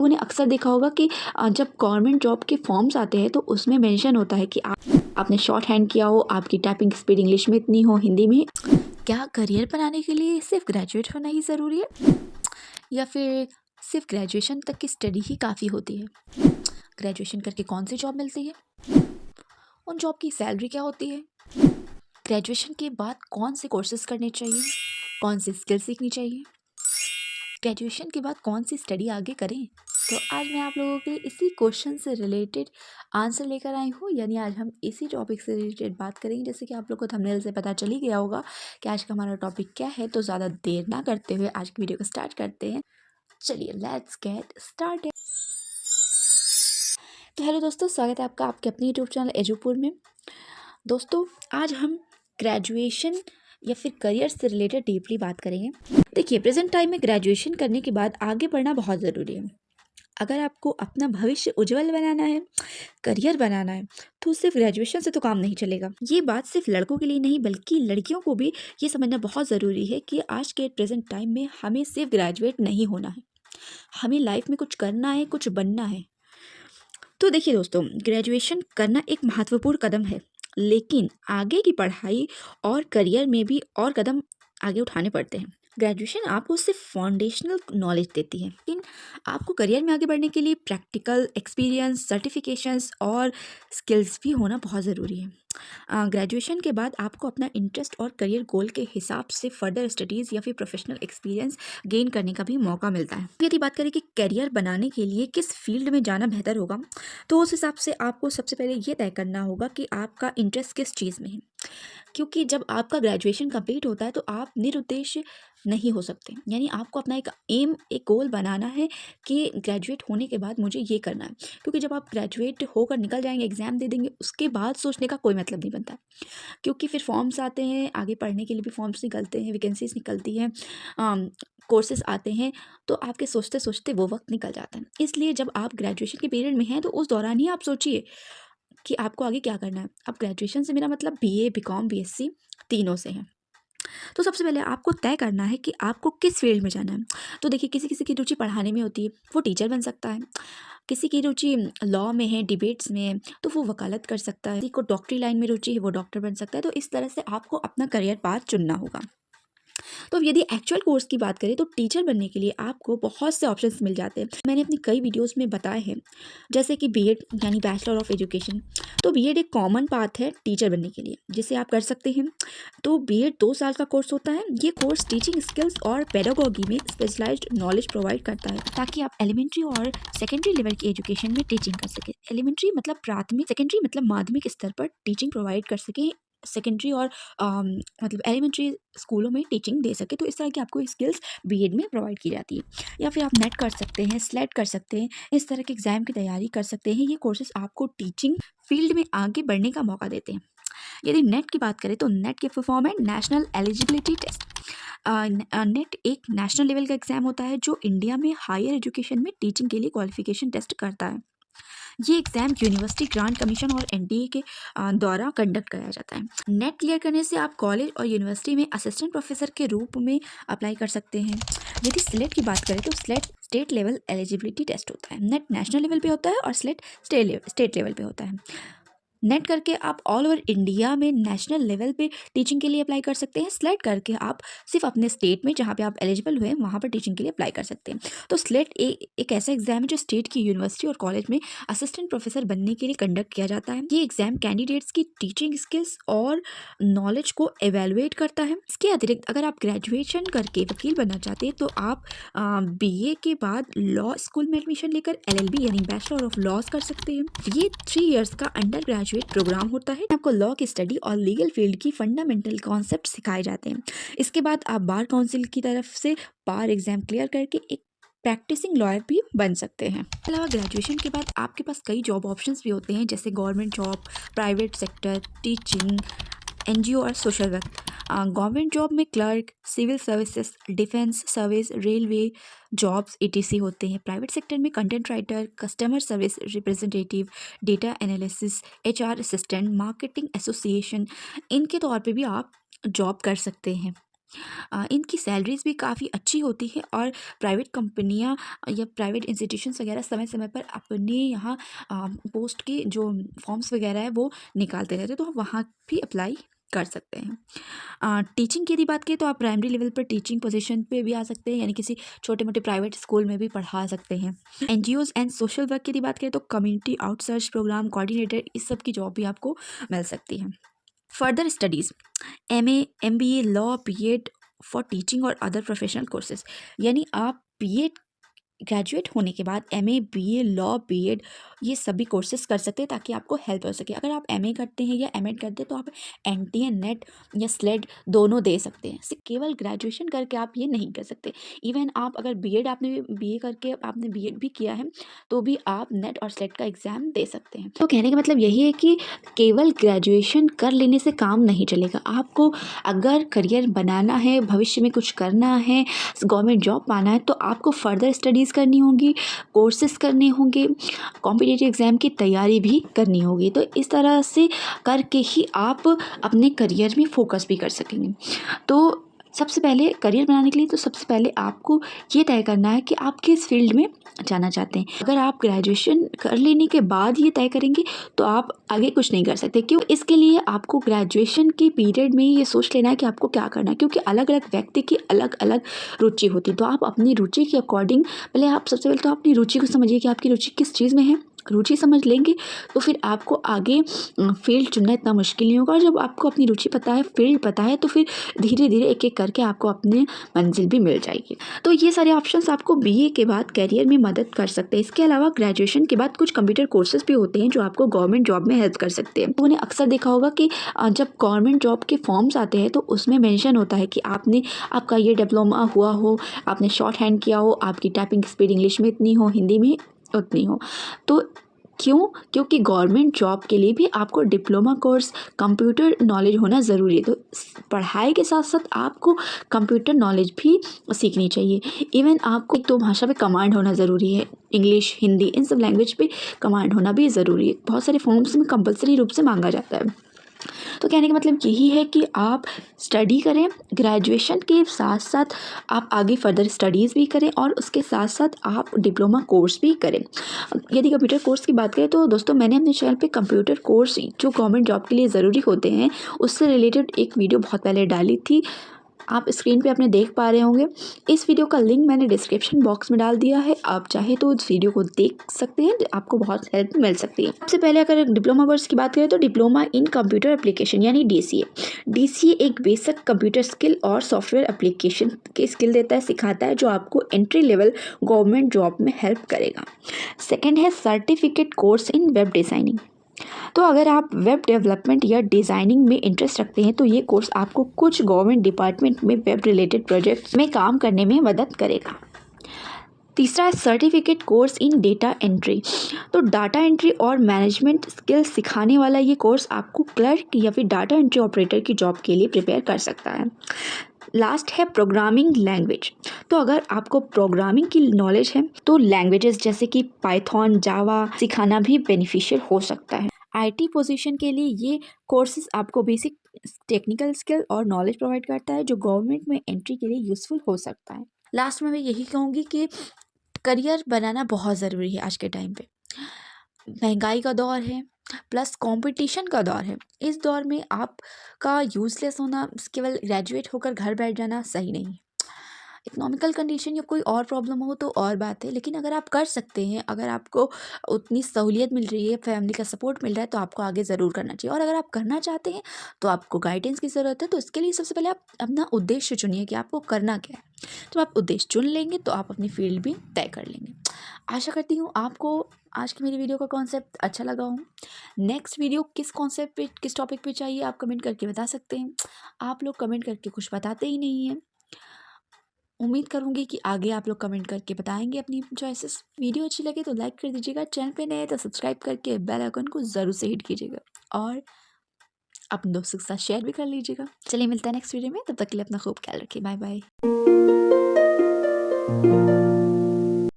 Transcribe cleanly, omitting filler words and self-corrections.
लोगों ने अक्सर देखा होगा कि जब गवर्नमेंट जॉब के फॉर्म्स आते हैं तो उसमें मेंशन होता है कि आपने शॉर्ट हैंड किया हो, आपकी टाइपिंग स्पीड इंग्लिश में इतनी हो, हिंदी में। क्या करियर बनाने के लिए सिर्फ ग्रेजुएट होना ही ज़रूरी है, या फिर सिर्फ ग्रेजुएशन तक की स्टडी ही काफ़ी होती है? ग्रेजुएशन करके कौन सी जॉब मिलती है, उन जॉब की सैलरी क्या होती है, ग्रेजुएशन के बाद कौन से कोर्सेज करने चाहिए, कौन सी स्किल सीखनी चाहिए, ग्रेजुएशन के बाद कौन सी स्टडी आगे करें? तो आज मैं आप लोगों के लिए इसी क्वेश्चन से रिलेटेड आंसर लेकर आई हूँ। यानी आज हम इसी टॉपिक से रिलेटेड बात करेंगे। जैसे कि आप लोग को थंबनेल से पता चल ही गया होगा कि आज का हमारा टॉपिक क्या है। तो ज़्यादा देर ना करते हुए आज की वीडियो को स्टार्ट करते हैं। चलिए लेट्स गेट स्टार्टेड। तो हेलो दोस्तों, स्वागत है आपका आपके अपने यूट्यूब चैनल एजुपुर में। दोस्तों, आज हम ग्रेजुएशन या फिर करियर से रिलेटेड डीपली बात करेंगे। देखिए, प्रेजेंट टाइम में ग्रेजुएशन करने के बाद आगे बढ़ना बहुत ज़रूरी है। अगर आपको अपना भविष्य उज्जवल बनाना है, करियर बनाना है, तो सिर्फ ग्रेजुएशन से तो काम नहीं चलेगा। ये बात सिर्फ लड़कों के लिए नहीं बल्कि लड़कियों को भी ये समझना बहुत ज़रूरी है कि आज के प्रेजेंट टाइम में हमें सिर्फ ग्रेजुएट नहीं होना है, हमें लाइफ में कुछ करना है, कुछ बनना है। तो देखिए दोस्तों, ग्रेजुएशन करना एक महत्वपूर्ण कदम है, लेकिन आगे की पढ़ाई और करियर में भी और कदम आगे उठाने पड़ते हैं। ग्रेजुएशन आपको सिर्फ फाउंडेशनल नॉलेज देती है, लेकिन आपको करियर में आगे बढ़ने के लिए प्रैक्टिकल एक्सपीरियंस, सर्टिफिकेशंस और स्किल्स भी होना बहुत ज़रूरी है। ग्रेजुएशन के बाद आपको अपना इंटरेस्ट और करियर गोल के हिसाब से फर्दर स्टडीज़ या फिर प्रोफेशनल एक्सपीरियंस गेन करने का भी मौका मिलता है। यदि बात करें कि करियर बनाने के लिए किस फील्ड में जाना बेहतर होगा, तो उस हिसाब से आपको सबसे पहले ये तय करना होगा कि आपका इंटरेस्ट किस चीज़ में है। क्योंकि जब आपका ग्रेजुएशन कंप्लीट होता है तो आप निरुद्देश्य नहीं हो सकते। यानी आपको अपना एक एम, एक गोल बनाना है कि ग्रेजुएट होने के बाद मुझे ये करना है। क्योंकि जब आप ग्रेजुएट होकर निकल जाएंगे, एग्ज़ाम दे देंगे, उसके बाद सोचने का कोई मतलब नहीं बनता। क्योंकि फिर फॉर्म्स आते हैं, आगे पढ़ने के लिए भी फॉर्म्स निकलते हैं, वैकेंसीज निकलती हैं, कोर्सेज आते हैं, तो आपके सोचते सोचते वो वक्त निकल जाता है। इसलिए जब आप ग्रेजुएशन के पीरियड में हैं तो उस दौरान ही आप सोचिए कि आपको आगे क्या करना है। अब ग्रेजुएशन से मेरा मतलब बीए, बीकॉम, बीएससी तीनों से है। तो सबसे पहले आपको तय करना है कि आपको किस फील्ड में जाना है। तो देखिए, किसी किसी की रुचि पढ़ाने में होती है, वो टीचर बन सकता है। किसी की रुचि लॉ में है, डिबेट्स में है, तो वो वकालत कर सकता है। किसी को डॉक्टरी लाइन में रुचि है, वो डॉक्टर बन सकता है। तो इस तरह से आपको अपना करियर पाथ चुनना होगा। तो अब यदि एक्चुअल कोर्स की बात करें तो टीचर बनने के लिए आपको बहुत से ऑप्शंस मिल जाते हैं। मैंने अपनी कई वीडियोस में बताए हैं, जैसे कि बीएड यानी बैचलर ऑफ एजुकेशन। तो बीएड एक कॉमन पाथ है टीचर बनने के लिए, जिसे आप कर सकते हैं। तो बीएड 2 साल का कोर्स होता है। ये कोर्स टीचिंग स्किल्स और पेडागोगी में स्पेशलाइज्ड नॉलेज प्रोवाइड करता है, ताकि आप एलिमेंट्री और सेकेंडरी लेवल की एजुकेशन में टीचिंग कर सकें। एलिमेंट्री मतलब प्राथमिक, सेकेंडरी मतलब माध्यमिक स्तर पर टीचिंग प्रोवाइड कर सकें, सेकेंडरी और मतलब एलिमेंट्री स्कूलों में टीचिंग दे सके। तो इस तरह की आपको स्किल्स बीएड में प्रोवाइड की जाती है। या फिर आप नेट कर सकते हैं, स्लेट कर सकते हैं, इस तरह के एग्ज़ाम की तैयारी कर सकते हैं। ये कोर्सेज आपको टीचिंग फील्ड में आगे बढ़ने का मौका देते हैं। यदि नेट की बात करें तो नेट की फुल फॉर्म है नेशनल एलिजिबिलिटी टेस्ट। नेट एक नेशनल लेवल का एग्ज़ाम होता है जो इंडिया में हायर एजुकेशन में टीचिंग के लिए क्वालिफिकेशन टेस्ट करता है। ये एग्ज़ाम यूनिवर्सिटी ग्रांट कमीशन और एनटीए के द्वारा कंडक्ट कराया जाता है। नेट क्लियर करने से आप कॉलेज और यूनिवर्सिटी में असिस्टेंट प्रोफेसर के रूप में अप्लाई कर सकते हैं। यदि स्लेट की बात करें तो SLET state level eligibility test होता है। नेट नेशनल लेवल पे होता है और स्लेट स्टेट लेवल पे होता है। नेट करके आप ऑल ओवर इंडिया में नेशनल लेवल पे टीचिंग के लिए अप्लाई कर सकते हैं। स्लेट करके आप सिर्फ अपने स्टेट में जहाँ पे आप एलिजिबल हुए वहाँ पर टीचिंग के लिए अप्लाई कर सकते हैं। तो स्लेट एक ऐसा एग्जाम है जो स्टेट की यूनिवर्सिटी और कॉलेज में असिस्टेंट प्रोफेसर बनने के लिए कंडक्ट किया जाता है। ये एग्जाम कैंडिडेट्स की टीचिंग स्किल्स और नॉलेज को एवेलुएट करता है। इसके अतिरिक्त अगर आप ग्रेजुएशन करके वकील बनना चाहते हैं तो आप बीए के बाद लॉ स्कूल में एडमिशन लेकर एलएलबी यानी बैचलर ऑफ लॉज कर सकते हैं। ये 3 इयर्स का अंडर ग्रेजुएट प्रोग्राम होता है। आपको लॉ की स्टडी और लीगल फील्ड की फंडामेंटल कॉन्सेप्ट सिखाए जाते हैं। इसके बाद आप बार काउंसिल की तरफ से बार एग्जाम क्लियर करके एक प्रैक्टिसिंग लॉयर भी बन सकते हैं। इसके अलावा ग्रेजुएशन के बाद आपके पास कई जॉब ऑप्शंस भी होते हैं, जैसे government job, private sector, teaching, NGO और सोशल वर्क। गवर्नमेंट जॉब में clerk, civil services, defence service, railway jobs ETC होते हैं। प्राइवेट सेक्टर में content writer, customer service representative, data analysis, HR assistant, marketing association, इनके तौर पे भी आप जॉब कर सकते हैं। इनकी सैलरीज भी काफ़ी अच्छी होती है और प्राइवेट कंपनियां या प्राइवेट इंस्टीट्यूशंस वगैरह समय समय पर अपने यहाँ पोस्ट के जो फॉर्म्स वगैरह है वो निकालते रहते हैं, तो आप वहाँ भी अप्लाई कर सकते हैं। टीचिंग की यदि बात करें तो आप प्राइमरी लेवल पर टीचिंग पोजीशन पे भी आ सकते हैं, यानी किसी छोटे मोटे प्राइवेट स्कूल में भी पढ़ा सकते हैं। एनजीओज एंड सोशल वर्क की यदि बात करें तो कम्युनिटी आउटसर्च प्रोग्राम कोऑर्डिनेटर, इस सब की जॉब भी आपको मिल सकती है। Further studies MA MBA law BEd for teaching और अदर प्रोफेशनल कोर्सेज, यानी आप BEd ग्रेजुएट होने के बाद MA BA लॉ BEd ये सभी कोर्सेज कर सकते हैं ताकि आपको हेल्प हो सके। अगर आप MA करते हैं या MEd करते हैं तो आप NTA नेट या स्लेट दोनों दे सकते हैं। सिर्फ केवल ग्रेजुएशन करके आप ये नहीं कर सकते। इवन आप अगर BEd आपने BA करके आपने BEd भी किया है तो भी आप नेट और स्लेट का एग्ज़ाम दे सकते हैं। तो कहने का मतलब यही है कि केवल ग्रेजुएशन कर लेने से काम नहीं चलेगा। आपको अगर करियर बनाना है, भविष्य में कुछ करना है, गवर्नमेंट जॉब पाना है, तो आपको फर्दर स्टडीज़ करनी होगी, कोर्सेज करने होंगे, कॉम्पिटिटिव एग्ज़ाम की तैयारी भी करनी होगी। तो इस तरह से करके ही आप अपने करियर में फोकस भी कर सकेंगे। तो सबसे पहले करियर बनाने के लिए तो सबसे पहले आपको ये तय करना है कि आप किस फील्ड में जाना चाहते हैं। अगर आप ग्रेजुएशन कर लेने के बाद ये तय करेंगे तो आप आगे कुछ नहीं कर सकते। क्यों? इसके लिए आपको ग्रेजुएशन के पीरियड में ये सोच लेना है कि आपको क्या करना है, क्योंकि अलग अलग व्यक्ति की अलग अलग रुचि होती है। तो आप अपनी रुचि के अकॉर्डिंग पहले आप सबसे पहले तो अपनी रुचि को समझिए कि आपकी रुचि किस चीज़ में है। रुचि समझ लेंगे तो फिर आपको आगे फील्ड चुनना इतना मुश्किल नहीं होगा। और जब आपको अपनी रुचि पता है, फील्ड पता है, तो फिर धीरे धीरे एक एक करके आपको अपने मंजिल भी मिल जाएगी। तो ये सारे ऑप्शंस आपको BA के बाद करियर में मदद कर सकते हैं। इसके अलावा ग्रेजुएशन के बाद कुछ कंप्यूटर कोर्सेज भी होते हैं जो आपको गवर्नमेंट जॉब में हेल्प कर सकते हैं। तो उन्हें अक्सर देखा होगा कि जब गवर्नमेंट जॉब के फॉर्म्स आते हैं तो उसमें मेंशन होता है कि आपका ये डिप्लोमा हुआ हो, आपने शॉर्ट हैंड किया हो, आपकी टाइपिंग स्पीड इंग्लिश में इतनी हो, हिंदी में उतनी हो। तो क्यों? क्योंकि गवर्नमेंट जॉब के लिए भी आपको डिप्लोमा कोर्स, कंप्यूटर नॉलेज होना ज़रूरी है। तो पढ़ाई के साथ साथ आपको कंप्यूटर नॉलेज भी सीखनी चाहिए। इवन आपको एक तो भाषा पे कमांड होना ज़रूरी है, इंग्लिश, हिंदी, इन सब लैंग्वेज पे कमांड होना भी ज़रूरी है। बहुत सारे फॉर्म्स में कंपलसरी रूप से मांगा जाता है। तो कहने का मतलब यही है कि आप स्टडी करें, ग्रेजुएशन के साथ साथ आप आगे फर्दर स्टडीज़ भी करें और उसके साथ साथ आप डिप्लोमा कोर्स भी करें। यदि कंप्यूटर कोर्स की बात करें तो दोस्तों मैंने अपने चैनल पे कंप्यूटर कोर्स जो गवर्नमेंट जॉब के लिए ज़रूरी होते हैं उससे रिलेटेड एक वीडियो बहुत पहले डाली थी। आप स्क्रीन पे अपने देख पा रहे होंगे। इस वीडियो का लिंक मैंने डिस्क्रिप्शन बॉक्स में डाल दिया है, आप चाहे तो उस वीडियो को देख सकते हैं, आपको बहुत हेल्प मिल सकती है। सबसे पहले अगर डिप्लोमा कोर्स की बात करें तो डिप्लोमा इन कंप्यूटर एप्लीकेशन यानी DCA एक बेसिक कंप्यूटर स्किल और सॉफ्टवेयर एप्लीकेशन के स्किल देता है, सिखाता है, जो आपको एंट्री लेवल गवर्नमेंट जॉब में हेल्प करेगा। सेकेंड है certificate course in web designing. तो अगर आप वेब डेवलपमेंट या डिज़ाइनिंग में इंटरेस्ट रखते हैं तो ये कोर्स आपको कुछ गवर्नमेंट डिपार्टमेंट में वेब रिलेटेड प्रोजेक्ट्स में काम करने में मदद करेगा। तीसरा है certificate course in data entry. तो डाटा एंट्री और मैनेजमेंट स्किल्स सिखाने वाला ये कोर्स आपको क्लर्क या फिर डाटा एंट्री ऑपरेटर की जॉब के लिए प्रिपेयर कर सकता है। लास्ट है प्रोग्रामिंग लैंग्वेज। तो अगर आपको प्रोग्रामिंग की नॉलेज है तो लैंग्वेजेस जैसे कि पाइथन, जावा सिखाना भी बेनिफिशियल हो सकता है। IT पोजीशन के लिए ये कोर्सेज आपको बेसिक टेक्निकल स्किल और नॉलेज प्रोवाइड करता है जो गवर्नमेंट में एंट्री के लिए यूज़फुल हो सकता है। लास्ट में मैं यही कहूँगी कि करियर बनाना बहुत ज़रूरी है आज के टाइम पे। महंगाई का दौर है, प्लस कंपटीशन का दौर है। इस दौर में आपका यूज़लेस होना, केवल ग्रेजुएट होकर घर बैठ जाना सही नहीं है। इकोनॉमिकल कंडीशन या कोई और प्रॉब्लम हो तो और बात है, लेकिन अगर आप कर सकते हैं, अगर आपको उतनी सहूलियत मिल रही है, फैमिली का सपोर्ट मिल रहा है, तो आपको आगे ज़रूर करना चाहिए। और अगर आप करना चाहते हैं तो आपको गाइडेंस की ज़रूरत है। तो इसके लिए सबसे पहले आप अपना उद्देश्य चुनिए कि आपको करना क्या है। जब आप उद्देश्य चुन लेंगे तो आप अपनी फील्ड भी तय कर लेंगे। आशा करती हूँ आपको आज की मेरी वीडियो का कॉन्सेप्ट अच्छा लगा हो। नेक्स्ट वीडियो किस कॉन्सेप्ट पे, किस टॉपिक पे चाहिए, आप कमेंट करके बता सकते हैं। आप लोग कमेंट करके कुछ बताते ही नहीं हैं। उम्मीद करूँगी कि आगे आप लोग कमेंट करके बताएंगे अपनी चॉइसेस। वीडियो अच्छी लगे तो लाइक कर दीजिएगा, चैनल पे नए हैं तो सब्सक्राइब करके बेल आइकन को ज़रूर से हिट कीजिएगा और अपने दोस्तों के साथ शेयर भी कर लीजिएगा। चलिए मिलते हैं नेक्स्ट वीडियो में, तब तक के लिए अपना खूब ख्याल रखिए। Bye bye.